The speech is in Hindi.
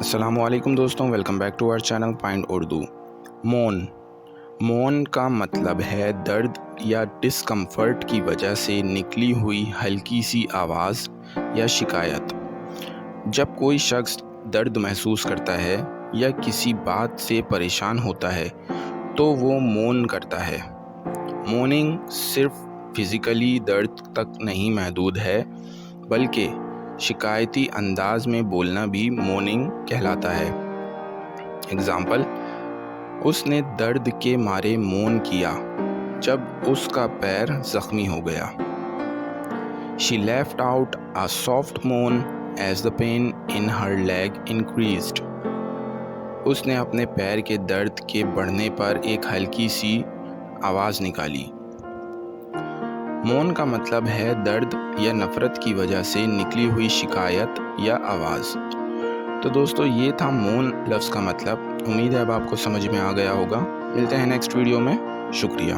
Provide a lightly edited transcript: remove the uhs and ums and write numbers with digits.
अस्सलामुअलैकुम दोस्तों, welcome back to our channel पाइंड उर्दू। मौन मौन का मतलब है दर्द या डिस्कम्फर्ट की वजह से निकली हुई हल्की सी आवाज़ या शिकायत। जब कोई शख्स दर्द महसूस करता है या किसी बात से परेशान होता है तो वो मौन करता है। मौनिंग सिर्फ फिज़िकली दर्द तक नहीं महदूद है, बल्कि शिकायती अंदाज में बोलना भी मौनिंग कहलाता है। एग्ज़ाम्पल, उसने दर्द के मारे मौन किया जब उसका पैर ज़ख्मी हो गया। She left out a soft moan as the pain in her leg increased. उसने अपने पैर के दर्द के बढ़ने पर एक हल्की सी आवाज़ निकाली। मौन का मतलब है दर्द या नफ़रत की वजह से निकली हुई शिकायत या आवाज़। तो दोस्तों, ये था मौन लफ्ज़ का मतलब। उम्मीद है अब आपको समझ में आ गया होगा। मिलते हैं नेक्स्ट वीडियो में। शुक्रिया।